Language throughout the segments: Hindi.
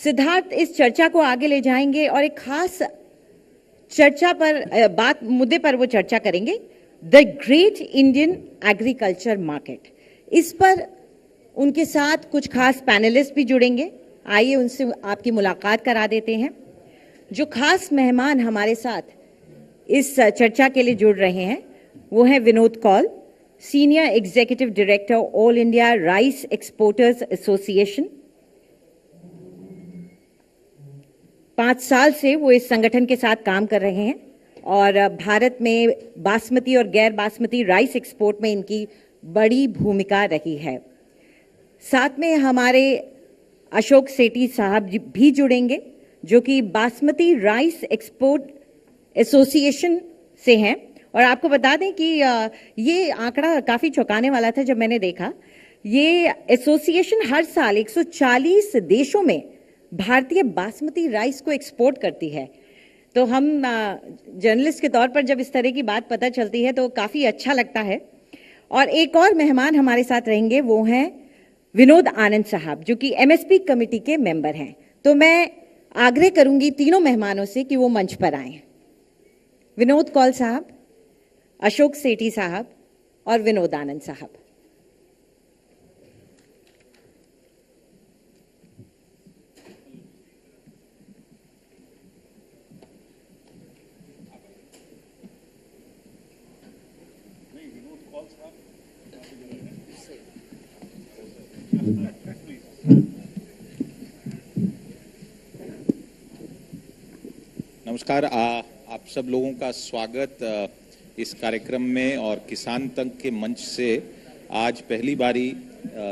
सिद्धार्थ इस चर्चा को आगे ले जाएंगे और एक खास चर्चा पर मुद्दे पर वो चर्चा करेंगे, the great Indian agriculture market. इस पर उनके साथ कुछ खास पैनलिस्ट भी जुड़ेंगे। आइए उनसे आपकी मुलाकात करा देते हैं। जो खास मेहमान हमारे साथ इस चर्चा के लिए जुड़ रहे हैं वो हैं Vinod Kaul, senior executive director all India rice exporters association. 5 साल से वो इस संगठन के साथ काम कर रहे हैं और भारत में बासमती और गैर बासमती राइस एक्सपोर्ट में इनकी बड़ी भूमिका रही है। साथ में हमारे अशोक सेठी साहब भी जुड़ेंगे जो कि बासमती राइस एक्सपोर्ट एसोसिएशन से हैं। और आपको बता दें कि ये आंकड़ा काफ़ी चौंकाने वाला था जब मैंने देखा। ये एसोसिएशन हर साल 140 देशों में भारतीय बासमती राइस को एक्सपोर्ट करती है। तो हम जर्नलिस्ट के तौर पर जब इस तरह की बात पता चलती है तो काफ़ी अच्छा लगता है। और एक और मेहमान हमारे साथ रहेंगे, वो हैं विनोद आनंद साहब जो कि एमएसपी कमेटी के मेंबर हैं। तो मैं आग्रह करूंगी तीनों मेहमानों से कि वो मंच पर आएं। विनोद कौल साहब, अशोक सेठी साहब और विनोद आनंद साहब। नमस्कार। आप सब लोगों का स्वागत इस कार्यक्रम में। और किसान तंग के मंच से आज पहली बारी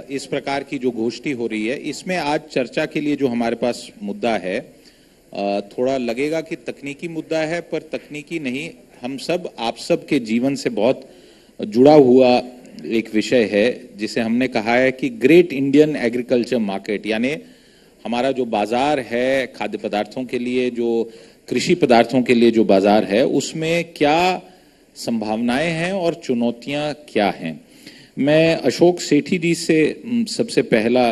इस प्रकार की जो गोष्ठी हो रही है, इसमें आज चर्चा के लिए जो हमारे पास मुद्दा है, थोड़ा लगेगा कि तकनीकी मुद्दा है, पर तकनीकी नहीं, हम सब आप सब के जीवन से बहुत जुड़ा हुआ एक विषय है जिसे हमने कहा है कि ग्रेट इंडियन एग्रीकल्चर मार्केट। यानी हमारा जो बाजार है खाद्य पदार्थों के लिए, जो कृषि पदार्थों के लिए जो बाजार है, उसमें क्या संभावनाएं हैं और चुनौतियां क्या हैं। मैं अशोक सेठी जी से सबसे पहला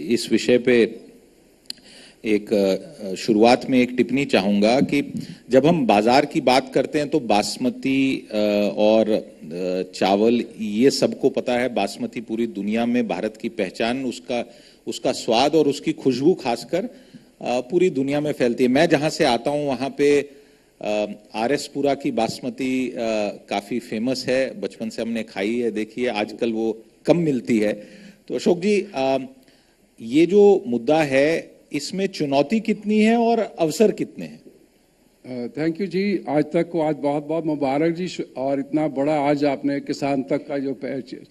इस विषय पे एक शुरुआत में एक टिप्पणी चाहूँगा कि जब हम बाजार की बात करते हैं तो बासमती और चावल, ये सबको पता है, बासमती पूरी दुनिया में भारत की पहचान, उसका स्वाद और उसकी खुशबू खासकर पूरी दुनिया में फैलती है। मैं जहाँ से आता हूँ वहाँ पे आरएसपुरा की बासमती काफ़ी फेमस है, बचपन से हमने खाई है, देखी है। आजकल वो कम मिलती है। तो अशोक जी, ये जो मुद्दा है इसमें चुनौती कितनी है और अवसर कितने हैं? थैंक यू जी। आज तक को आज बहुत बहुत मुबारक जी। और इतना बड़ा आज आपने किसान तक का जो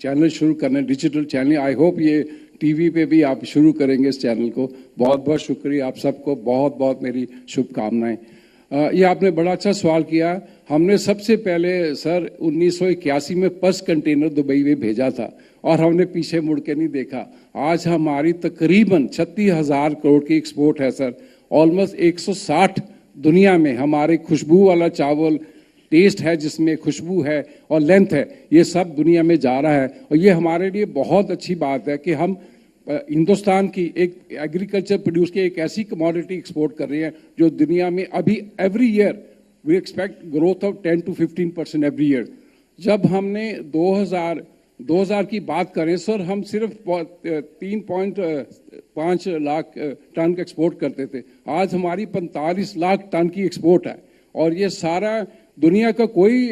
चैनल शुरू करना है, डिजिटल चैनल, आई होप ये टीवी पे भी आप शुरू करेंगे इस चैनल को। बहुत बहुत शुक्रिया आप सबको, बहुत बहुत मेरी शुभकामनाएं। ये आपने बड़ा अच्छा सवाल किया। हमने सबसे पहले सर 1981 में पर्स कंटेनर दुबई में भेजा था और हमने पीछे मुड़ के नहीं देखा। आज हमारी तकरीबन 36,000 करोड़ की एक्सपोर्ट है सर। ऑलमोस्ट 160 दुनिया में हमारे खुशबू वाला चावल, टेस्ट है जिसमें खुशबू है और लेंथ है, ये सब दुनिया में जा रहा है। और ये हमारे लिए बहुत अच्छी बात है कि हम हिंदुस्तान की एक एग्रीकल्चर प्रोड्यूस की एक ऐसी कमोडिटी एक्सपोर्ट कर रहे हैं जो दुनिया में अभी every year we expect growth of 10 to 15% every year. जब हमने 2000 की बात करें सर, हम सिर्फ 3.5 लाख टन का एक्सपोर्ट करते थे। आज हमारी 45 लाख टन की एक्सपोर्ट है। और ये सारा दुनिया का कोई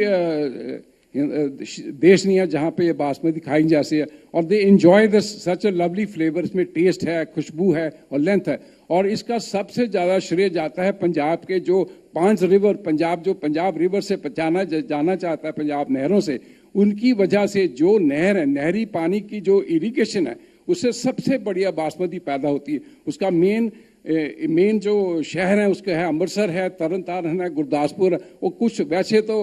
देश नहीं है जहाँ पे ये बासमती खाई जैसे है। और they enjoy this such a lovely flavour. इसमें टेस्ट है, खुशबू है और लेंथ है। और इसका सबसे ज़्यादा श्रेय जाता है पंजाब के जो 5 रिवर, पंजाब रिवर से जाना चाहता है, पंजाब नहरों से, उनकी वजह से जो नहर है, नहरी पानी की जो इरिगेशन है, उससे सबसे बढ़िया बासमती पैदा होती है। उसका मेन जो शहर है उसका है अमृतसर है, तरन तारण है, गुरदासपुर है। और कुछ वैसे तो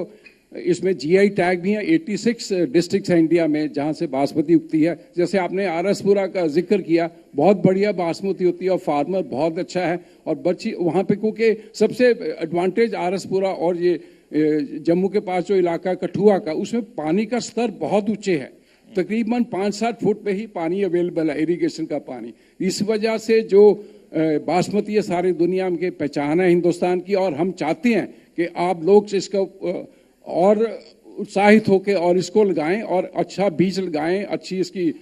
इसमें जीआई टैग भी है। 86 डिस्ट्रिक्ट्स हैं इंडिया में जहाँ से बासमती उगती है। जैसे आपने आरएसपुरा का जिक्र किया, बहुत बढ़िया बासमती होती है और फार्मर बहुत अच्छा है। और बच्ची वहाँ पे, क्योंकि सबसे एडवांटेज आरएसपुरा और ये जम्मू के पास जो इलाका कठुआ का, उसमें पानी का स्तर बहुत ऊंचे है। तकरीबन 5-7 फुट पे ही पानी अवेलेबल है, इरिगेशन का पानी। इस वजह से जो बासमती ये सारी दुनिया में पहचान है हिंदुस्तान की, और हम चाहते हैं कि आप लोग इसका और उत्साहित होकर और इसको लगाएं और अच्छा बीज लगाएं, अच्छी इसकी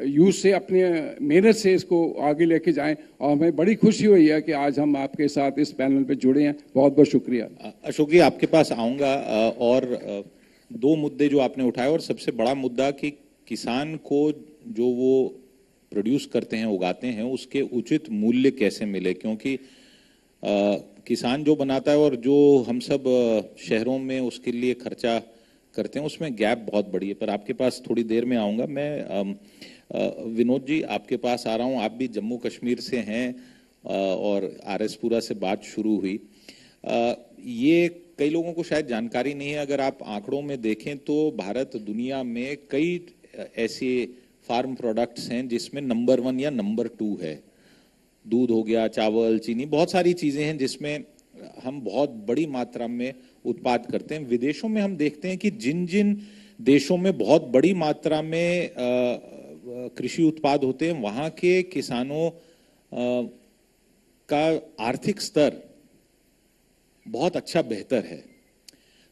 यूज से अपने मेहनत से इसको आगे लेके जाएं। और हमें बड़ी खुशी हुई है कि आज हम आपके साथ इस पैनल पे जुड़े हैं। बहुत बहुत शुक्रिया। अशोक जी, आपके पास आऊंगा और दो मुद्दे जो आपने उठाए, और सबसे बड़ा मुद्दा कि किसान को जो वो प्रोड्यूस करते हैं, उगाते हैं, उसके उचित मूल्य कैसे मिले, क्योंकि किसान जो बनाता है और जो हम सब शहरों में उसके लिए खर्चा करते हैं उसमें गैप बहुत बड़ी है। पर आपके पास थोड़ी देर में आऊंगा। मैं विनोद जी आपके पास आ रहा हूं। आप भी जम्मू कश्मीर से हैं और आरएसपुरा से बात शुरू हुई। ये कई लोगों को शायद जानकारी नहीं है। अगर आप आंकड़ों में देखें तो भारत दुनिया में कई ऐसे फार्म प्रोडक्ट्स हैं जिसमें नंबर 1 या नंबर 2 है। दूध हो गया, चावल, चीनी, बहुत सारी चीजें हैं जिसमें हम बहुत बड़ी मात्रा में उत्पाद करते हैं। विदेशों में हम देखते हैं कि जिन जिन देशों में बहुत बड़ी मात्रा में कृषि उत्पाद होते हैं, वहां के किसानों का आर्थिक स्तर बहुत अच्छा, बेहतर है।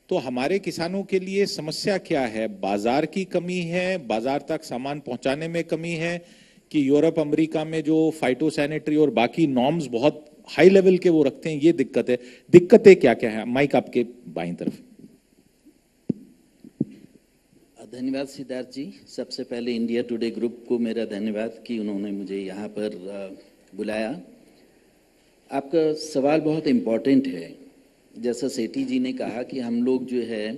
तो हमारे किसानों के लिए समस्या क्या है? बाजार की कमी है, बाजार तक सामान पहुंचाने में कमी है, कि यूरोप अमेरिका में जो फाइटोसैनिटरी और बाकी नॉर्म्स बहुत हाई लेवल के वो रखते हैं, ये दिक्कत है। दिक्कतें क्या क्या है? माइक आपके बाईं तरफ। धन्यवाद सिद्धार्थ जी। सबसे पहले इंडिया टुडे ग्रुप को मेरा धन्यवाद कि उन्होंने मुझे यहाँ पर बुलाया। आपका सवाल बहुत इम्पोर्टेंट है। जैसा सेठी जी ने कहा कि हम लोग जो है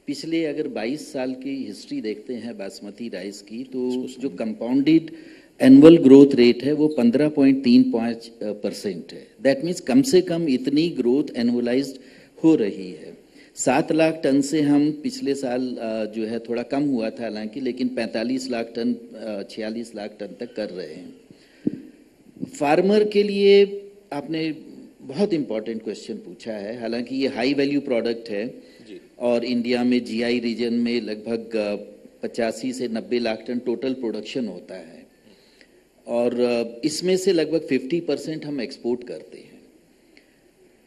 पिछले अगर 22 साल की हिस्ट्री देखते हैं बासमती राइस की, तो जो कंपाउंडेड एनुअल ग्रोथ रेट है वो 15.35% है। दैट मीन्स कम से कम इतनी ग्रोथ एनुअलाइज्ड हो रही है। 7 लाख टन से हम पिछले साल जो है थोड़ा कम हुआ था हालांकि, लेकिन 45 लाख टन 46 लाख टन तक कर रहे हैं। फार्मर के लिए आपने बहुत इम्पोर्टेंट क्वेश्चन पूछा है। हालांकि ये हाई वैल्यू प्रोडक्ट है और इंडिया में जीआई रीजन में लगभग 85 से 90 लाख टन टोटल प्रोडक्शन होता है और इसमें से लगभग 50% हम एक्सपोर्ट करते हैं।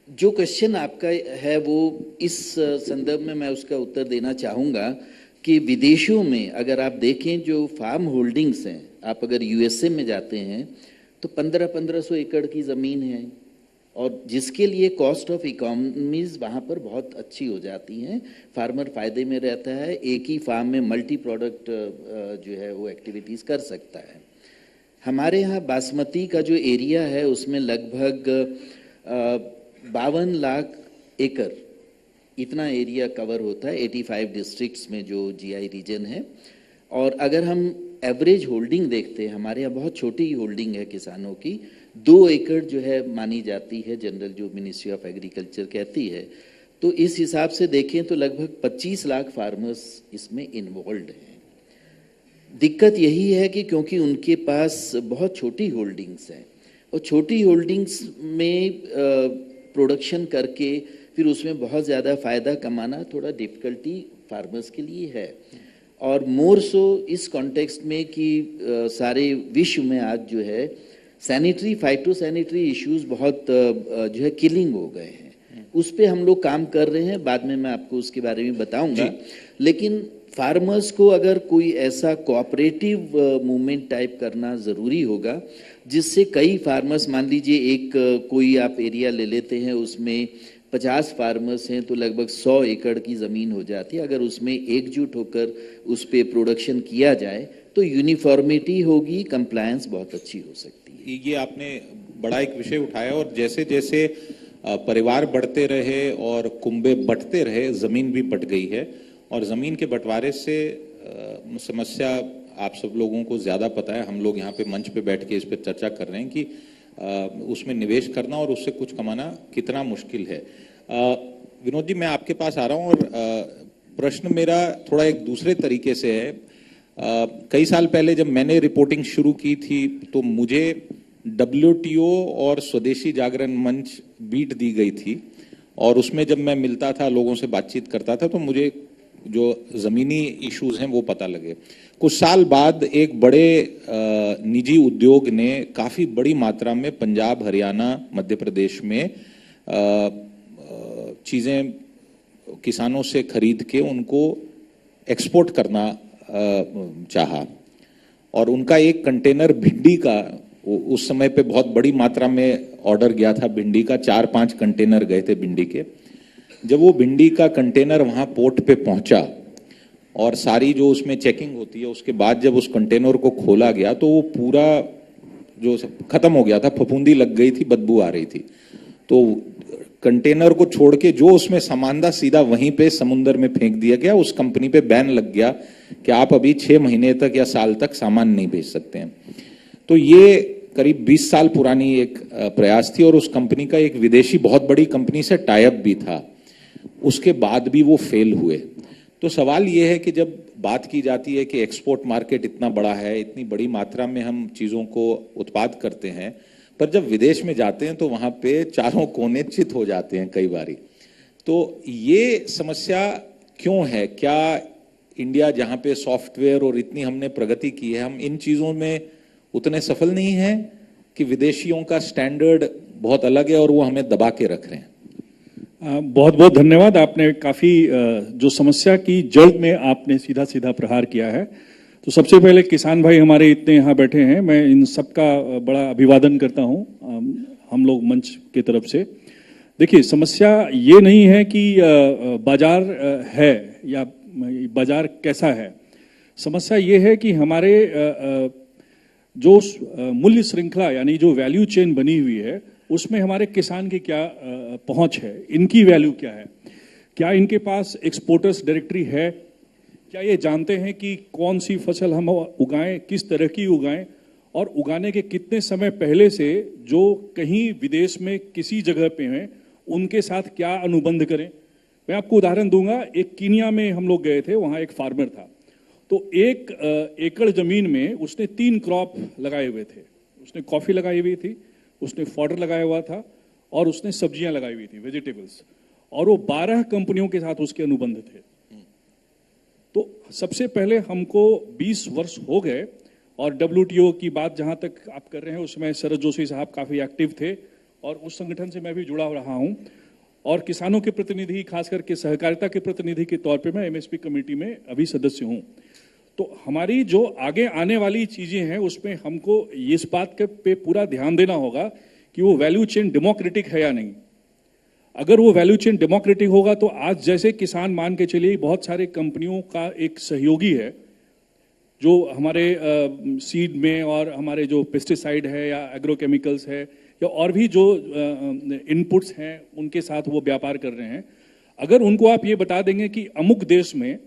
जो क्वेश्चन आपका है वो इस संदर्भ में मैं उसका उत्तर देना चाहूँगा कि विदेशों में अगर आप देखें जो फार्म होल्डिंग्स हैं, आप अगर यूएसए में जाते हैं तो 1500 एकड़ की ज़मीन है और जिसके लिए कॉस्ट ऑफ इकोनॉमीज वहाँ पर बहुत अच्छी हो जाती हैं। फार्मर फ़ायदे में रहता है, एक ही फार्म में मल्टी प्रोडक्ट जो है वो एक्टिविटीज़ कर सकता है। हमारे यहाँ बासमती का जो एरिया है उसमें लगभग 52 लाख एकड़ इतना एरिया कवर होता है 85 डिस्ट्रिक्ट्स में जो जीआई रीजन है। और अगर हम एवरेज होल्डिंग देखते हैं, हमारे यहाँ बहुत छोटी होल्डिंग है किसानों की, 2 एकड़ जो है मानी जाती है, जनरल जो मिनिस्ट्री ऑफ एग्रीकल्चर कहती है। तो इस हिसाब से देखें तो लगभग 25 लाख फार्मर्स इसमें इन्वॉल्व हैं। दिक्कत यही है कि क्योंकि उनके पास बहुत छोटी होल्डिंग्स हैं और छोटी होल्डिंग्स में प्रोडक्शन करके फिर उसमें बहुत ज़्यादा फ़ायदा कमाना थोड़ा डिफ़िकल्टी फार्मर्स के लिए है। और मोर सो इस कॉन्टेक्स्ट में कि सारे विश्व में आज जो है सैनिटरी फाइटोसैनिटरी इश्यूज बहुत जो है किलिंग हो गए हैं। उस पे हम लोग काम कर रहे हैं, बाद में मैं आपको उसके बारे में बताऊंगा। लेकिन फार्मर्स को अगर कोई ऐसा कोऑपरेटिव मूवमेंट टाइप करना ज़रूरी होगा जिससे कई फार्मर्स, मान लीजिए एक कोई आप एरिया ले लेते हैं उसमें 50 फार्मर्स हैं तो लगभग 100 एकड़ की ज़मीन हो जाती है। अगर उसमें एकजुट होकर उस पर प्रोडक्शन किया जाए तो यूनिफॉर्मिटी होगी, कंप्लायंस बहुत अच्छी हो सकती है। ये आपने बड़ा एक विषय उठाया और जैसे जैसे परिवार बढ़ते रहे और कुंबे बढ़ते रहे, ज़मीन भी बट गई है और ज़मीन के बंटवारे से समस्या आप सब लोगों को ज़्यादा पता है। हम लोग यहाँ पे मंच पे बैठ के इस पर चर्चा कर रहे हैं कि उसमें निवेश करना और उससे कुछ कमाना कितना मुश्किल है। विनोद जी, मैं आपके पास आ रहा हूँ और प्रश्न मेरा थोड़ा एक दूसरे तरीके से है। कई साल पहले जब मैंने रिपोर्टिंग शुरू की थी तो मुझे WTO और स्वदेशी जागरण मंच बीट दी गई थी और उसमें जब मैं मिलता था, लोगों से बातचीत करता था, तो मुझे जो ज़मीनी इश्यूज हैं वो पता लगे। कुछ साल बाद एक बड़े निजी उद्योग ने काफी बड़ी मात्रा में पंजाब, हरियाणा, मध्य प्रदेश में चीजें किसानों से खरीद के उनको एक्सपोर्ट करना चाहा, और उनका एक कंटेनर भिंडी का, उस समय पे बहुत बड़ी मात्रा में ऑर्डर गया था भिंडी का, 4-5 कंटेनर गए थे भिंडी के। जब वो भिंडी का कंटेनर वहां पोर्ट पे पहुंचा और सारी जो उसमें चेकिंग होती है, उसके बाद जब उस कंटेनर को खोला गया तो वो पूरा जो खत्म हो गया था, फफूंदी लग गई थी, बदबू आ रही थी। तो कंटेनर को छोड़ के जो उसमें सामान था सीधा वहीं पे समुद्र में फेंक दिया गया। उस कंपनी पे बैन लग गया कि आप अभी 6 महीने तक या साल तक सामान नहीं भेज सकते हैं। तो ये करीब 20 साल पुरानी एक प्रयास थी, और उस कंपनी का एक विदेशी बहुत बड़ी कंपनी से टाई अप भी था। उसके बाद भी वो फेल हुए। तो सवाल ये है कि जब बात की जाती है कि एक्सपोर्ट मार्केट इतना बड़ा है, इतनी बड़ी मात्रा में हम चीज़ों को उत्पाद करते हैं, पर जब विदेश में जाते हैं तो वहाँ पे चारों कोने चित हो जाते हैं कई बारी। तो ये समस्या क्यों है? क्या इंडिया जहाँ पे सॉफ्टवेयर और इतनी हमने प्रगति की है, हम इन चीज़ों में उतने सफल नहीं हैं कि विदेशियों का स्टैंडर्ड बहुत अलग है और वो हमें दबा के रख रहे हैं? बहुत बहुत धन्यवाद। आपने काफी जो समस्या की जड़ में आपने सीधा सीधा प्रहार किया है। तो सबसे पहले किसान भाई हमारे इतने यहाँ बैठे हैं, मैं इन सबका बड़ा अभिवादन करता हूँ हम लोग मंच की तरफ से। देखिए, समस्या ये नहीं है कि बाजार है या बाजार कैसा है। समस्या ये है कि हमारे जो मूल्य श्रृंखला यानी जो वैल्यू चेन बनी हुई है, उसमें हमारे किसान की क्या पहुंच है, इनकी वैल्यू क्या है, क्या इनके पास एक्सपोर्टर्स डायरेक्टरी है, क्या ये जानते हैं कि कौन सी फसल हम उगाएं, किस तरह की उगाएं, और उगाने के कितने समय पहले से जो कहीं विदेश में किसी जगह पे हैं उनके साथ क्या अनुबंध करें। मैं आपको उदाहरण दूंगा। एक कीनिया में हम लोग गए थे, वहाँ एक फार्मर था, तो 1 एकड़ जमीन में उसने 3 क्रॉप लगाए हुए थे। उसने कॉफी लगाई हुई थी, उसने फॉडर लगाया हुआ था, और उसने सब्जियां लगाई हुई थी, वेजिटेबल्स, और वो 12 कंपनियों के साथ उसके अनुबंध थे। तो सबसे पहले हमको 20 वर्ष हो गए, और WTO की बात जहां तक आप कर रहे हैं उसमें शरद जोशी साहब काफी एक्टिव थे, और उस संगठन से मैं भी जुड़ा रहा हूं, और किसानों के प्रतिनिधि, खास करके सहकारिता के प्रतिनिधि के तौर पे मैं MSP कमेटी में अभी सदस्य हूं। तो हमारी जो आगे आने वाली चीजें हैं उसमें हमको इस बात पे पूरा ध्यान देना होगा कि वो वैल्यू चेन डेमोक्रेटिक है या नहीं। अगर वो वैल्यू चेन डेमोक्रेटिक होगा तो आज जैसे किसान मान के चलिए बहुत सारे कंपनियों का एक सहयोगी है जो हमारे सीड में और हमारे जो पेस्टिसाइड है या एग्रोकेमिकल्स है या और भी जो इनपुट्स हैं उनके साथ वो व्यापार कर रहे हैं। अगर उनको आप ये बता देंगे कि अमुक देश में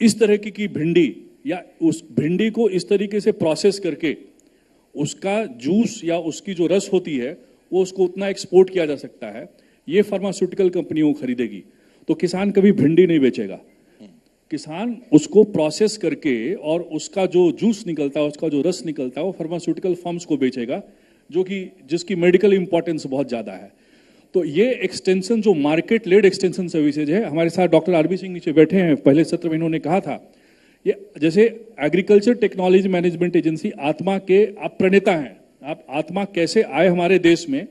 इस तरह की भिंडी या उस भिंडी को इस तरीके से प्रोसेस करके उसका जूस या उसकी जो रस होती है वो उसको उतना एक्सपोर्ट किया जा सकता है, ये फार्मास्यूटिकल कंपनियों को खरीदेगी, तो किसान कभी भिंडी नहीं बेचेगा। किसान उसको प्रोसेस करके और उसका जो जूस निकलता है, उसका जो रस निकलता है, वो फार्मास्यूटिकल फर्म्स को बेचेगा, जो कि जिसकी मेडिकल इंपॉर्टेंस बहुत ज्यादा है। तो ये एक्सटेंशन जो मार्केट लेड एक्सटेंशन सर्विसेज है, हमारे साथ डॉक्टर आरबी सिंह नीचे बैठे हैं, पहले सत्र में इन्होंने कहा था, ये जैसे एग्रीकल्चर टेक्नोलॉजी मैनेजमेंट एजेंसी आत्मा के आप प्रणेता हैं। आप आत्मा कैसे आए हमारे देश में,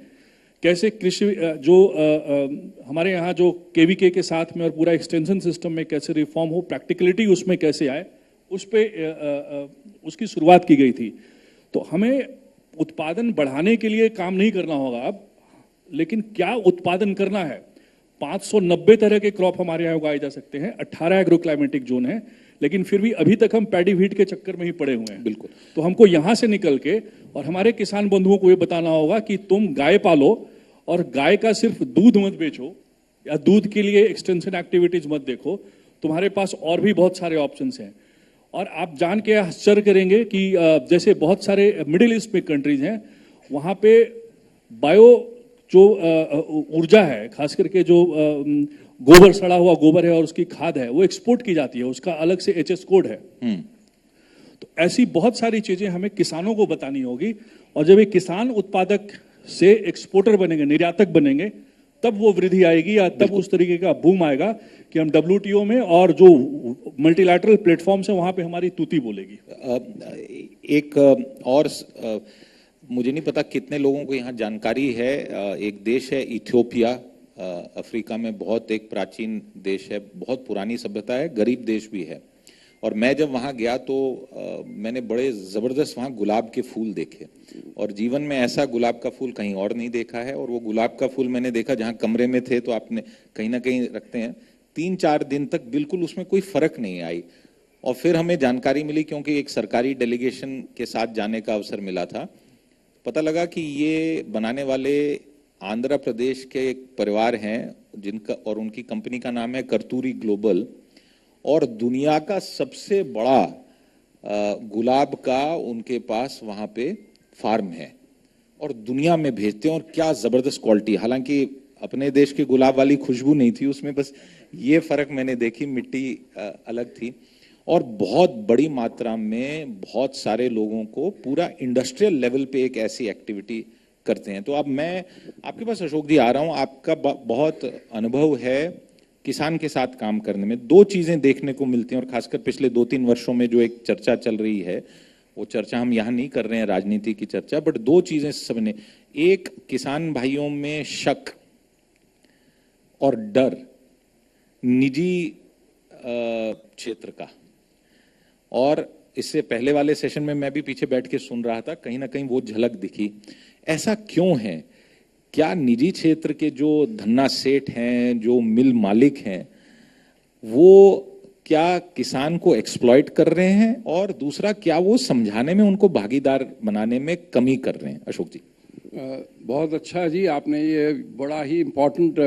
कैसे कृषि जो हमारे यहाँ जो KVK के साथ में और पूरा एक्सटेंशन सिस्टम में कैसे रिफॉर्म हो, प्रैक्टिकलिटी उसमें कैसे आए, उस पे उसकी शुरुआत की गई थी। तो हमें उत्पादन बढ़ाने के लिए काम नहीं करना होगा अब, लेकिन क्या उत्पादन करना है। 590 तरह के क्रॉप हमारे यहाँ उगाए जा सकते हैं, 18 एग्रो क्लाइमेटिक जोन है, लेकिन फिर भी अभी तक हम पैडी व्हीट के चक्कर में ही पड़े हुए हैं। बिल्कुल। तो हमको यहाँ से निकल के और हमारे किसान बंधुओं को ये बताना होगा कि तुम गाय पालो और गाय का सिर्फ दूध मत बेचो या दूध के लिए एक्सटेंशन एक्टिविटीज मत देखो, तुम्हारे पास और भी बहुत सारे ऑप्शंस हैं। और आप जान के आश्चर्य करेंगे कि जैसे बहुत सारे मिडिल ईस्ट में कंट्रीज हैं, वहाँ पे बायो जो ऊर्जा है, खास करके जो गोबर, सड़ा हुआ गोबर है और उसकी खाद है, वो एक्सपोर्ट की जाती है, उसका अलग से HS कोड है। तो ऐसी बहुत सारी चीजें हमें किसानों को बतानी होगी, और जब ये किसान उत्पादक से एक्सपोर्टर बनेंगे, निर्यातक बनेंगे, तब वो वृद्धि आएगी या तब उस तरीके का बूम आएगा कि हम WTO में और जो मल्टीलैटरल प्लेटफॉर्म है वहां पे हमारी तूती बोलेगी। एक और मुझे नहीं पता कितने लोगों को यहाँ जानकारी है, एक देश है इथियोपिया, अफ्रीका में बहुत एक प्राचीन देश है, बहुत पुरानी सभ्यता है, गरीब देश भी है। और मैं जब वहाँ गया तो मैंने बड़े ज़बरदस्त वहाँ गुलाब के फूल देखे और जीवन में ऐसा गुलाब का फूल कहीं और नहीं देखा है। और वो गुलाब का फूल मैंने देखा जहाँ कमरे में थे तो आपने कहीं ना कहीं रखते हैं, 3-4 दिन तक बिल्कुल उसमें कोई फर्क नहीं आई। और फिर हमें जानकारी मिली, क्योंकि एक सरकारी डेलीगेशन के साथ जाने का अवसर मिला था, पता लगा कि ये बनाने वाले आंध्र प्रदेश के एक परिवार हैं जिनका और उनकी कंपनी का नाम है कर्तूरी ग्लोबल, और दुनिया का सबसे बड़ा गुलाब का उनके पास वहां पे फार्म है और दुनिया में भेजते हैं। और क्या जबरदस्त क्वालिटी, हालांकि अपने देश के गुलाब वाली खुशबू नहीं थी उसमें, बस ये फर्क मैंने देखी, मिट्टी अलग थी। और बहुत बड़ी मात्रा में बहुत सारे लोगों को पूरा इंडस्ट्रियल लेवल पे एक ऐसी एक्टिविटी करते हैं। तो अब मैं आपके पास अशोक जी आ रहा हूं, आपका बहुत अनुभव है किसान के साथ काम करने में। 2 चीजें देखने को मिलती हैं और खासकर पिछले 2-3 वर्षों में जो एक चर्चा चल रही है, वो चर्चा हम यहाँ नहीं कर रहे हैं राजनीति की चर्चा, बट 2 चीजें सबने, एक किसान भाइयों में शक और डर निजी क्षेत्र का, और इससे पहले वाले सेशन में मैं भी पीछे बैठ के सुन रहा था, कहीं ना कहीं वो झलक दिखी। ऐसा क्यों है? क्या निजी क्षेत्र के जो धन्ना सेठ हैं, जो मिल मालिक हैं, वो क्या किसान को एक्सप्लॉइट कर रहे हैं? और दूसरा, क्या वो समझाने में, उनको भागीदार बनाने में कमी कर रहे हैं? अशोक जी। बहुत अच्छा जी, आपने ये बड़ा ही इम्पोर्टेंट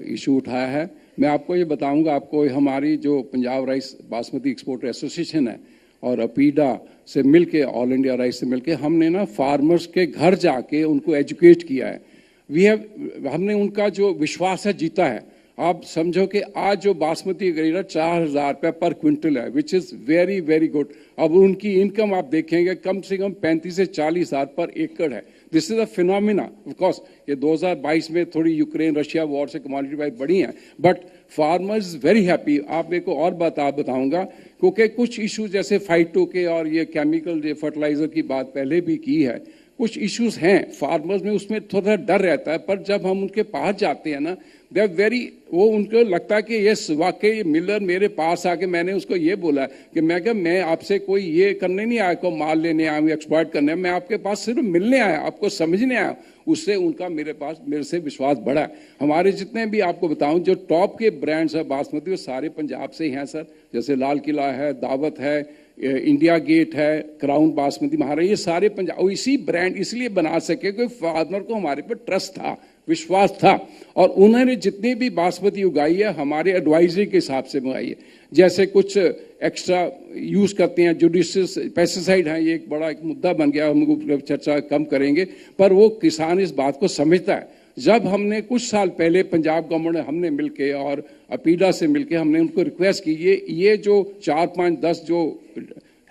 इशू उठाया है। मैं आपको ये बताऊंगा, आपको हमारी जो Punjab rice basmati exporter association है और अपीडा से मिलके, ऑल इंडिया राइस से मिलके, हमने ना फार्मर्स के घर जाके उनको एजुकेट किया है। हमने उनका जो विश्वास है जीता है। आप समझो कि आज जो बासमती ग्रेड 4,000 रुपये पर क्विंटल है, which is very very good. अब उनकी इनकम आप देखेंगे कम से कम 35 से 40 हज़ार पर एकड़ है। This is a phenomena. Of course ये 2022 में थोड़ी यूक्रेन रशिया वॉर से कमोडिटी प्राइस बढ़ी हैं, बट फार्मर्स वेरी हैप्पी। आप मेरे को और बताऊंगा, क्योंकि कुछ इश्यूज जैसे फाइटो के और ये केमिकल फर्टिलाइजर की बात पहले भी की है, कुछ इश्यूज हैं फार्मर्स में, उसमें थोड़ा डर रहता है। पर जब हम उनके पास जाते हैं ना, दे आर वेरी, वो उनको लगता है कि ये वाकई मिलर मेरे पास आके, मैंने उसको ये बोला कि मैं आपसे कोई ये करने नहीं आया, को माल लेने आया, एक्सप्लॉइट करने, मैं आपके पास सिर्फ मिलने आया, आपको समझने आया। उससे उनका मेरे से विश्वास बढ़ा है। हमारे जितने भी आपको बताऊं जो टॉप के ब्रांड्स है बासमती, वो सारे पंजाब से ही हैं सर। जैसे लाल किला है, दावत है, इंडिया गेट है, क्राउन बासमती महाराज, ये सारे पंजाब इसी ब्रांड इसलिए बना सके कि फार्मर को हमारे पर ट्रस्ट था, विश्वास था, और उन्होंने जितनी भी बासमती उगाई है हमारे एडवाइजरी के हिसाब से उगाई है। जैसे कुछ एक्स्ट्रा यूज करते हैं, जुडिशियस पेस्टिसाइड है, ये एक बड़ा एक मुद्दा बन गया, हम चर्चा कम करेंगे, पर वो किसान इस बात को समझता है। जब हमने कुछ साल पहले पंजाब गवर्नमेंट हमने मिलके और अपीडा से मिलके हमने उनको रिक्वेस्ट की, ये जो 4, 5, 10 जो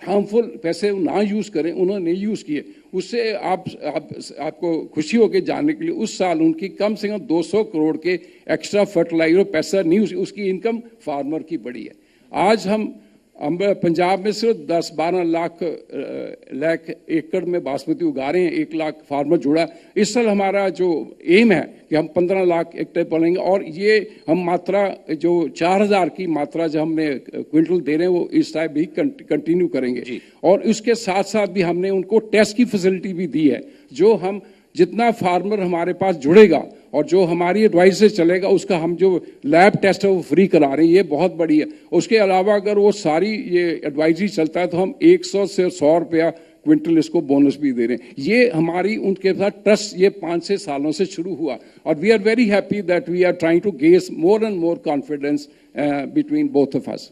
हार्मफुल पैसे ना यूज करें, उन्होंने नहीं यूज किए। उससे आपको खुशी होकर जानने के लिए, उस साल उनकी कम से कम 200 करोड़ के एक्स्ट्रा फर्टिलाइजर पैसा नहीं, उसकी इनकम फार्मर की बढ़ी है। आज हम पंजाब में सिर्फ 10-12 लाख एकड़ में बासमती उगा रहे हैं, 1 लाख फार्मर जुड़ा। इस साल हमारा जो एम है कि हम 15 लाख हेक्टेयर पड़ेंगे, और ये हम मात्रा जो 4,000 की मात्रा जो हमने क्विंटल दे रहे हैं वो इस टाइप भी कंटिन्यू करेंगे। और उसके साथ साथ भी हमने उनको टेस्ट की फैसिलिटी भी दी है, जो हम जितना फार्मर हमारे पास जुड़ेगा और जो हमारी एडवाइस से चलेगा, उसका हम जो लैब टेस्ट है वो फ्री करा रहे हैं, ये बहुत बड़ी है। उसके अलावा अगर वो सारी ये एडवाइजरी चलता है तो हम 100 से 100 रुपया क्विंटल इसको बोनस भी दे रहे हैं। ये हमारी उनके साथ ट्रस्ट ये 5-6 सालों से शुरू हुआ, और we are very happy that we are trying to gain more and more confidence between both of us.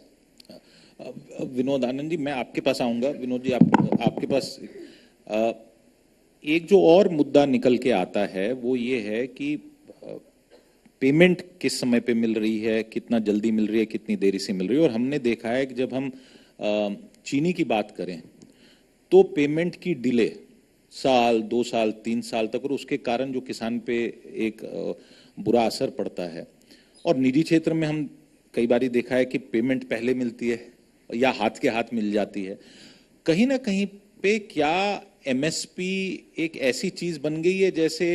Vinod Anand ji, मैं आपके पास आऊंगा। विनोद जी, आपके पास एक जो और मुद्दा निकल के आता है वो ये है कि पेमेंट किस समय पे मिल रही है, कितना जल्दी मिल रही है, कितनी देरी से मिल रही है। और हमने देखा है कि जब हम चीनी की बात करें तो पेमेंट की डिले 1 साल, 2 साल, 3 साल तक, और उसके कारण जो किसान पे एक बुरा असर पड़ता है। और निजी क्षेत्र में हम कई बार देखा है कि पेमेंट पहले मिलती है या हाथ के हाथ मिल जाती है। कहीं ना कहीं पे क्या एमएसपी एक ऐसी चीज बन गई है जैसे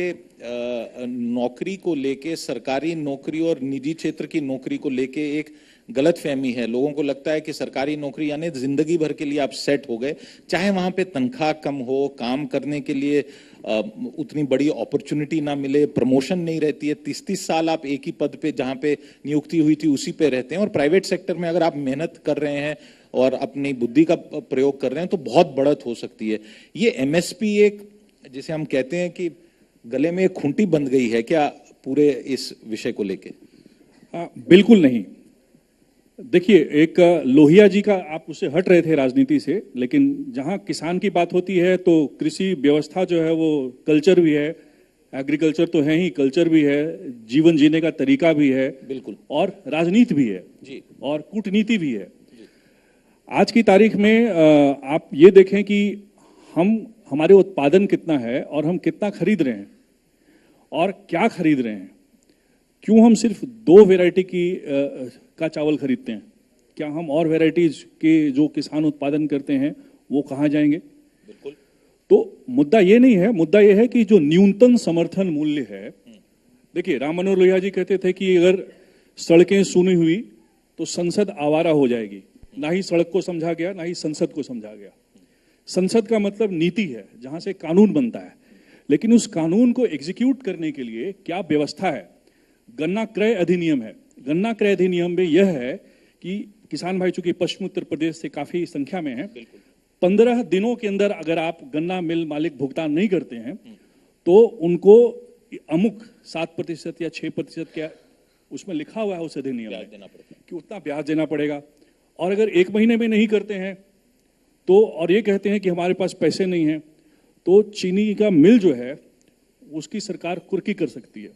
नौकरी को लेके, सरकारी नौकरी और निजी क्षेत्र की नौकरी को लेके एक गलत फहमी है। लोगों को लगता है कि सरकारी नौकरी यानी जिंदगी भर के लिए आप सेट हो गए, चाहे वहां पे तनख्वाह कम हो, काम करने के लिए उतनी बड़ी अपॉर्चुनिटी ना मिले, प्रमोशन नहीं रहती है, 30-30 साल आप एक ही पद पे जहां पे नियुक्ति हुई थी उसी पे रहते हैं। और प्राइवेट सेक्टर में अगर आप मेहनत कर रहे हैं और अपनी बुद्धि का प्रयोग कर रहे हैं तो बहुत बढ़त हो सकती है। ये एमएसपी एक, जिसे हम कहते हैं कि गले में एक खूंटी बंध गई है क्या पूरे इस विषय को लेके? बिल्कुल नहीं। देखिए, एक लोहिया जी का, आप उससे हट रहे थे राजनीति से, लेकिन जहां किसान की बात होती है तो कृषि व्यवस्था जो है वो कल्चर भी है, एग्रीकल्चर तो है ही, कल्चर भी है, जीवन जीने का तरीका भी है, बिल्कुल, और राजनीति भी है जी, और कूटनीति भी है। आज की तारीख में आप ये देखें कि हमारे उत्पादन कितना है और हम कितना खरीद रहे हैं और क्या खरीद रहे हैं। क्यों हम सिर्फ 2 वैरायटी का चावल खरीदते हैं? क्या हम और वैरायटीज के जो किसान उत्पादन करते हैं वो कहाँ जाएंगे? बिल्कुल। तो मुद्दा ये नहीं है, मुद्दा ये है कि जो न्यूनतम समर्थन मूल्य है, देखिए राम मनोहर लोहिया जी कहते थे कि अगर सड़कें सुनी हुई तो संसद आवारा हो जाएगी। ना ही सड़क को समझा गया, ना ही संसद को समझा गया। संसद का मतलब नीति है, जहां से कानून बनता है, लेकिन उस कानून को एग्जीक्यूट करने के लिए क्या व्यवस्था है? गन्ना क्रय अधिनियम है। गन्ना क्रय अधिनियम में यह है कि किसान भाई चूंकि पश्चिम उत्तर प्रदेश से काफी संख्या में है, 15 दिनों के अंदर अगर आप गन्ना मिल मालिक भुगतान नहीं करते हैं तो उनको अमुक 7% या 6% क्या उसमें लिखा हुआ है उस अधिनियम में कि उतना ब्याज देना पड़ेगा। और अगर 1 महीने में नहीं करते हैं तो, और ये कहते हैं कि हमारे पास पैसे नहीं हैं, तो चीनी का मिल जो है उसकी सरकार कुर्की कर सकती है।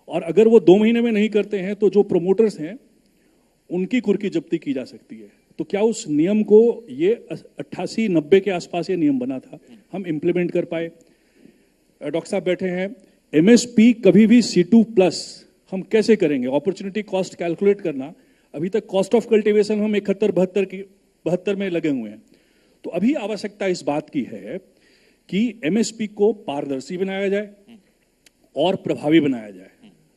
और अगर वो 2 महीने में नहीं करते हैं तो जो प्रोमोटर्स हैं उनकी कुर्की जब्ती की जा सकती है। तो क्या उस नियम को, ये 88-90 के आसपास ये नियम बना था, हम इंप्लीमेंट कर पाए? डॉक्टर साहब बैठे हैं, एमएसपी कभी भी C2+ हम कैसे करेंगे? अपॉर्चुनिटी कॉस्ट कैलकुलेट करना, अभी तक कॉस्ट ऑफ कल्टीवेशन हम 71-72 में लगे हुए हैं। तो अभी आवश्यकता इस बात की है कि एमएसपी को पारदर्शी बनाया जाए और प्रभावी बनाया जाए।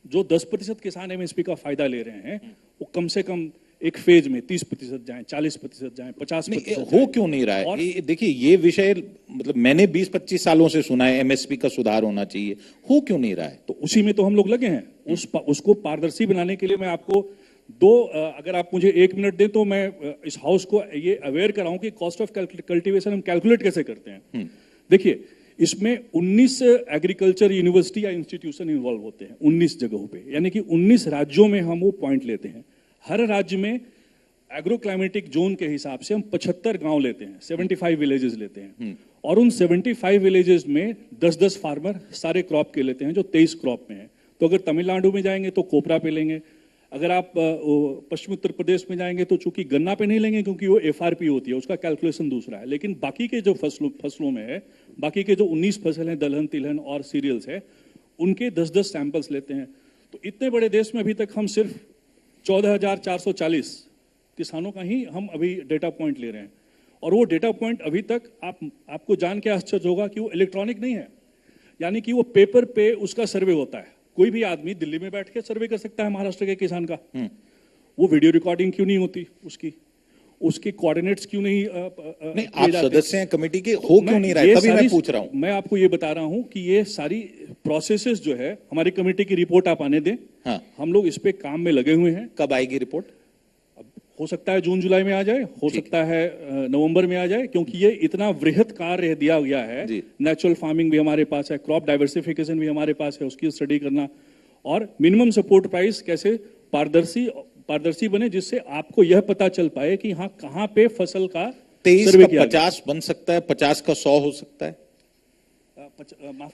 जो 10% किसान एमएसपी का फायदा ले रहे हैं वो कम से कम एक फेज में 30% जाएं, 40% जाएं, 50% हो क्यों नहीं रहा है? और देखिए ये विषय मतलब मैंने 20-25 सालों से सुना है एमएसपी का सुधार होना चाहिए, हो क्यों नहीं रहा है? तो उसी में तो हम लोग लगे हैं। उसको पारदर्शी बनाने के लिए मैं आपको अगर आप मुझे 1 मिनट दें तो मैं इस हाउस को ये अवेयर कराऊं कि कॉस्ट ऑफ कल्टीवेशन हम कैलकुलेट कैसे करते हैं। देखिए, इसमें 19 एग्रीकल्चर यूनिवर्सिटी या इंस्टीट्यूशन इन्वॉल्व होते हैं 19 जगहों पे, यानी कि 19 राज्यों में हम वो पॉइंट लेते हैं। हर राज्य में एग्रो क्लाइमेटिक जोन के हिसाब से हम 75 गांव लेते हैं, 75 विलेजेस लेते हैं, और उन 75 विलेजेस में 10-10 फार्मर सारे क्रॉप के लेते हैं जो 23 क्रॉप में है। तो अगर तमिलनाडु में जाएंगे तो कोपरा पे लेंगे, अगर आप पश्चिम उत्तर प्रदेश में जाएंगे तो चूंकि गन्ना पे नहीं लेंगे क्योंकि वो एफआरपी होती है, उसका कैलकुलेशन दूसरा है। लेकिन बाकी के जो फसलों में है, बाकी के जो 19 फसल हैं, दलहन तिलहन और सीरियल्स है, उनके 10-10 सैंपल्स लेते हैं। तो इतने बड़े देश में अभी तक हम सिर्फ 14,440 किसानों का ही हम अभी डेटा पॉइंट ले रहे हैं। और वो डेटा पॉइंट अभी तक आपको जान के आश्चर्य होगा कि वो इलेक्ट्रॉनिक नहीं है, यानी कि वो पेपर पे उसका सर्वे होता है। कोई भी आदमी दिल्ली में बैठ के सर्वे कर सकता है महाराष्ट्र के किसान का। वो वीडियो रिकॉर्डिंग क्यों नहीं होती उसकी कोऑर्डिनेट्स क्यों नहीं आप सदस्य हैं कमेटी के, हो क्यों नहीं रहा है? तभी मैं पूछ रहा हूं। मैं आपको ये बता रहा हूं कि ये सारी प्रोसेसेस जो है, हमारी कमेटी की रिपोर्ट आप आने दें। हाँ। हम लोग इस पे काम में लगे हुए हैं। कब आएगी रिपोर्ट? हो सकता है जून जुलाई में आ जाए, हो सकता है नवंबर में आ जाए, क्योंकि ये इतना वृहत कार्य दिया गया है। नेचुरल फार्मिंग भी हमारे पास है, क्रॉप डाइवर्सिफिकेशन भी हमारे पास है, उसकी स्टडी करना, और मिनिमम सपोर्ट प्राइस कैसे पारदर्शी बने, जिससे आपको यह पता चल पाए कि हाँ कहाँ पे फसल का 23 का 50 बन सकता है, 50 का 100 हो सकता है।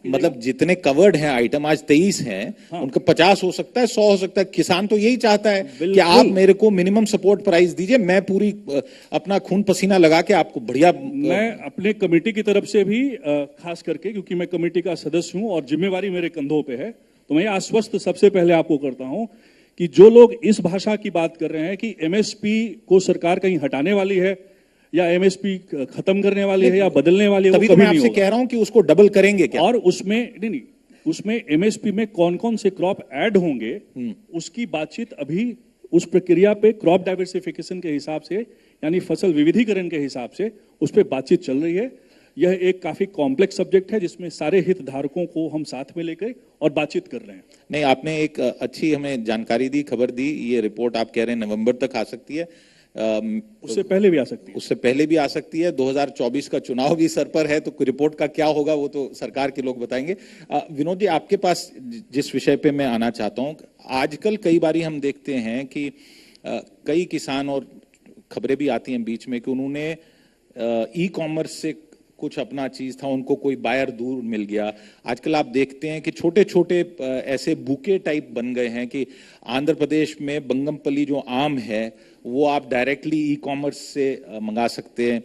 मतलब जितने कवर्ड हैं आइटम आज 23 हैं, हाँ। उनका 50 हो सकता है, 100 हो सकता है। किसान तो यही चाहता है कि आप मेरे को मिनिमम सपोर्ट प्राइस दीजिए, मैं पूरी अपना खून पसीना लगा के आपको बढ़िया। मैं अपने कमेटी की तरफ से भी खास करके, क्योंकि मैं कमेटी का सदस्य हूं और जिम्मेवारी मेरे कंधों पे है, तो मैं आश्वस्त सबसे पहले आपको करता हूं कि जो लोग इस भाषा की बात कर रहे हैं कि एमएसपी को सरकार कहीं हटाने वाली है या एमएसपी खत्म करने वाली है या बदलने वाली है, तभी तो मैं आपसे कह रहा हूं कि उसको डबल करेंगे क्या? और उसमें नहीं, उसमें एमएसपी में कौन कौन से क्रॉप ऐड होंगे उसकी बातचीत अभी उस प्रक्रिया पे क्रॉप डाइवर्सिफिकेशन के हिसाब से यानी फसल विविधीकरण के हिसाब से उस पर बातचीत चल रही है। यह एक काफी कॉम्प्लेक्स सब्जेक्ट है जिसमें सारे हितधारकों को हम साथ में लेकर और बातचीत कर रहे हैं। नहीं, आपने एक अच्छी हमें जानकारी दी, खबर दी। ये रिपोर्ट आप कह रहे हैं नवंबर तक आ सकती है, उससे पहले भी आ सकती है। उससे पहले भी आ सकती है। 2024 का चुनाव भी सर पर है, तो रिपोर्ट का क्या होगा वो तो सरकार के लोग बताएंगे। विनोद जी, आपके पास जिस विषय पे मैं आना चाहता हूं, आजकल कई बारी हम देखते हैं कि कई किसान, और खबरें भी आती हैं बीच में कि उन्होंने ई कॉमर्स से कुछ अपना चीज था, उनको कोई बायर दूर मिल गया। आजकल आप देखते हैं कि छोटे छोटे ऐसे बुके टाइप बन गए हैं कि आंध्र प्रदेश में बंगमपल्ली जो आम है वो आप डायरेक्टली ई कॉमर्स से मंगा सकते हैं।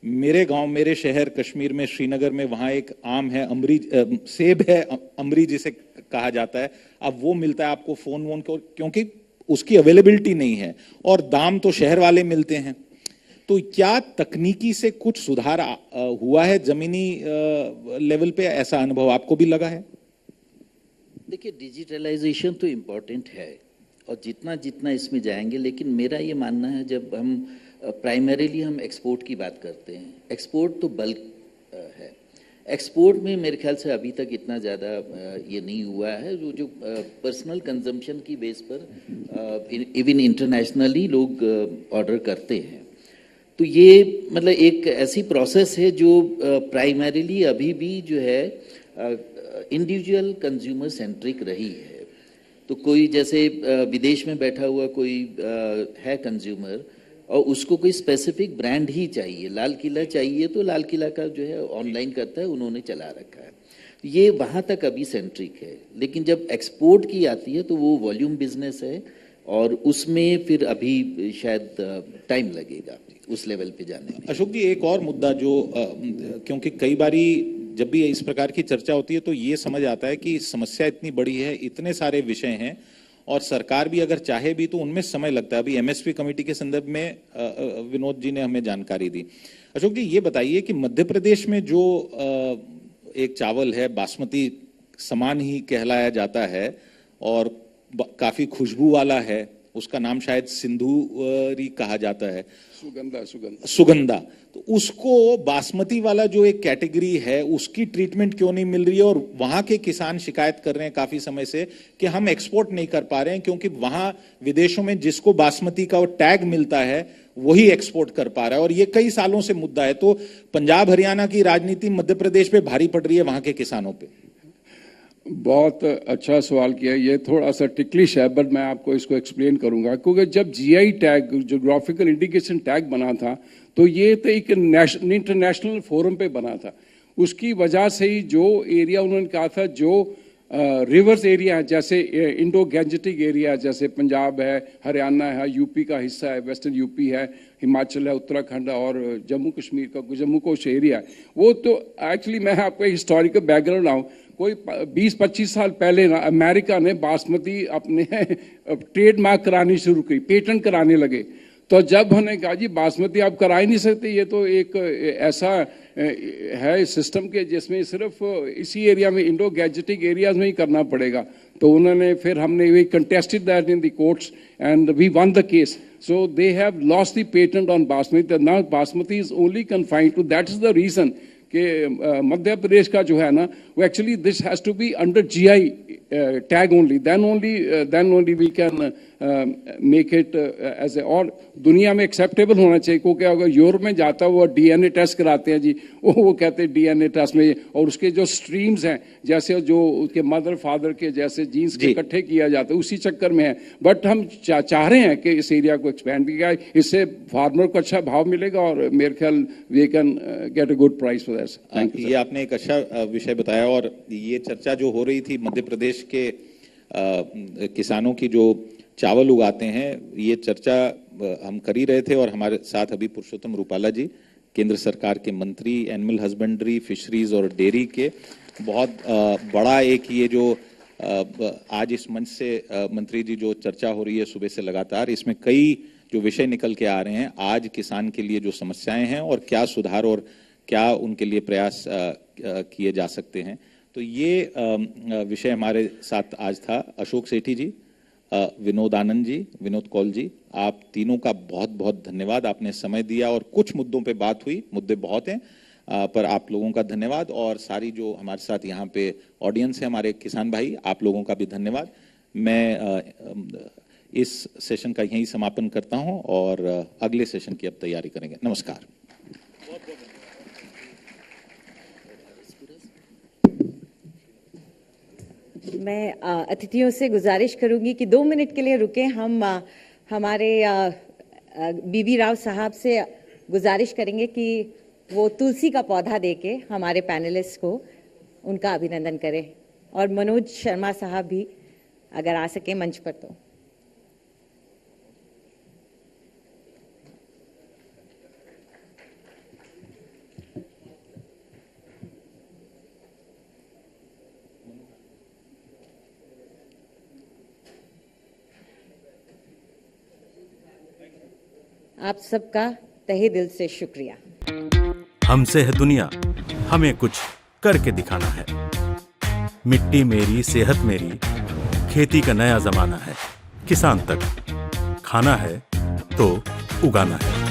मेरे गांव, मेरे शहर कश्मीर में, श्रीनगर में, वहां एक आम है अमरी, सेब है अमरी जिसे कहा जाता है। अब वो मिलता है आपको फोन वोन को, क्योंकि उसकी अवेलेबिलिटी नहीं है और दाम तो शहर वाले मिलते हैं। तो क्या तकनीकी से कुछ सुधार हुआ है जमीनी लेवल पे? ऐसा अनुभव आपको भी लगा है? देखिए, डिजिटलाइजेशन तो इम्पोर्टेंट है और जितना जितना इसमें जाएंगे, लेकिन मेरा ये मानना है जब हम प्राइमरीली हम एक्सपोर्ट की बात करते हैं, एक्सपोर्ट तो बल्क है। एक्सपोर्ट में मेरे ख्याल से अभी तक इतना ज़्यादा ये नहीं हुआ है। जो पर्सनल कंजम्पशन की बेस पर इवन इंटरनेशनली लोग ऑर्डर करते हैं। तो ये मतलब एक ऐसी प्रोसेस है जो प्राइमरीली अभी भी जो है इंडिविजुअल कंज्यूमर सेंट्रिक रही है। तो कोई जैसे विदेश में बैठा हुआ कोई है कंज्यूमर और उसको कोई स्पेसिफिक ब्रांड ही चाहिए, लाल किला चाहिए तो लाल किला का जो है ऑनलाइन करता है, उन्होंने चला रखा है। ये वहाँ तक अभी सेंट्रिक है। लेकिन जब एक्सपोर्ट की आती है तो वो वॉल्यूम बिजनेस है और उसमें फिर अभी शायद टाइम लगेगा उस लेवल पे जाने में। अशोक जी, एक और मुद्दा जो क्योंकि कई बारी जब भी इस प्रकार की चर्चा होती है तो ये समझ आता है कि समस्या इतनी बड़ी है, इतने सारे विषय हैं और सरकार भी अगर चाहे भी तो उनमें समय लगता है। अभी एमएसपी कमेटी के संदर्भ में विनोद जी ने हमें जानकारी दी। अशोक जी, ये बताइए कि मध्य प्रदेश में जो एक चावल है, बासमती समान ही कहलाया जाता है और काफी खुशबू वाला है, उसका नाम शायद सिंधूरी कहा जाता है, सुगंधा। तो उसको बासमती वाला जो एक कैटेगरी है उसकी ट्रीटमेंट क्यों नहीं मिल रही है? और वहां के किसान शिकायत कर रहे हैं काफी समय से कि हम एक्सपोर्ट नहीं कर पा रहे हैं क्योंकि वहां विदेशों में जिसको बासमती का वो टैग मिलता है वही एक्सपोर्ट कर पा रहा है, और ये कई सालों से मुद्दा है। तो पंजाब हरियाणा की राजनीति मध्य प्रदेश पे भारी पड़ रही है वहां के किसानों पे। बहुत अच्छा सवाल किया। ये थोड़ा सा टिकलिश है बट मैं आपको इसको एक्सप्लेन करूंगा। क्योंकि जब GI tag, geographical indication tag बना था, तो ये तो एक इंटरनेशनल फोरम पे बना था। उसकी वजह से ही जो एरिया उन्होंने कहा था, जो रिवर्स एरिया है, जैसे इंडो गैंजेटिक एरिया, जैसे पंजाब है, हरियाणा है, यूपी का हिस्सा है, वेस्टर्न यूपी है, हिमाचल है, उत्तराखंड और जम्मू कश्मीर का जम्मू कोश एरिया है, वो तो एक्चुअली मैं आपको हिस्टोरिकल बैकग्राउंड आऊँ, कोई 20-25 साल पहले ना अमेरिका ने बासमती अपने ट्रेडमार्क करानी शुरू की, पेटेंट कराने लगे। तो जब हमने कहा जी बासमती आप करा ही नहीं सकते, ये तो एक ऐसा है सिस्टम के जिसमें सिर्फ इसी एरिया में, इंडो गैजेटिक एरियाज में ही करना पड़ेगा। तो उन्होंने फिर हमने we contested that in the courts and we won the case. So they have lost the patent on basmati. Now basmati is only confined to, that is the reason कि मध्य प्रदेश का जो है ना, वो actually this has to be under GI tag only, then only we can make it as a, और दुनिया में एक्सेप्टेबल होना चाहिए। क्योंकि अगर यूरोप में जाता है वो डीएनए टेस्ट कराते हैं जी, वो कहते हैं डीएनए टेस्ट में, और उसके जो स्ट्रीम्स हैं, जैसे जो उसके मदर फादर के जैसे जीन्स के इकट्ठे किया जाता है, उसी चक्कर में है। बट हम चाह रहे हैं कि इस एरिया को एक्सपैंड किया जाए, इससे फार्मर को अच्छा भाव मिलेगा और मेरे ख्याल we can get a good price for that. Thank you. ये आपने एक अच्छा विषय बताया, और ये चर्चा जो हो रही थी मध्य प्रदेश के किसानों की जो चावल उगाते हैं, ये चर्चा हम कर ही रहे थे। और हमारे साथ अभी पुरुषोत्तम रूपाला जी, केंद्र सरकार के मंत्री, एनिमल हस्बेंड्री, फिशरीज और डेयरी के, बहुत बड़ा एक ये जो आज इस मंच से मंत्री जी जो चर्चा हो रही है सुबह से लगातार, इसमें कई जो विषय निकल के आ रहे हैं आज किसान के लिए जो समस्याएं हैं और क्या सुधार और क्या उनके लिए प्रयास किए जा सकते हैं, तो ये विषय हमारे साथ आज था। अशोक सेठी जी, विनोद आनंद जी, विनोद कौल जी, आप तीनों का बहुत बहुत धन्यवाद, आपने समय दिया और कुछ मुद्दों पे बात हुई, मुद्दे बहुत हैं पर आप लोगों का धन्यवाद। और सारी जो हमारे साथ यहाँ पे ऑडियंस है, हमारे किसान भाई, आप लोगों का भी धन्यवाद। मैं इस सेशन का यही समापन करता हूँ और अगले सेशन की अब तैयारी करेंगे। नमस्कार। मैं अतिथियों से गुजारिश करूंगी कि 2 मिनट के लिए रुकें। हम हमारे बीबी राव साहब से गुजारिश करेंगे कि वो तुलसी का पौधा देके हमारे पैनलिस्ट को उनका अभिनंदन करें। और मनोज शर्मा साहब भी अगर आ सके मंच पर तो। आप सबका तहे दिल से शुक्रिया। हमसे है दुनिया, हमें कुछ करके दिखाना है। मिट्टी मेरी, सेहत मेरी, खेती का नया जमाना है। किसान तक खाना है तो उगाना है।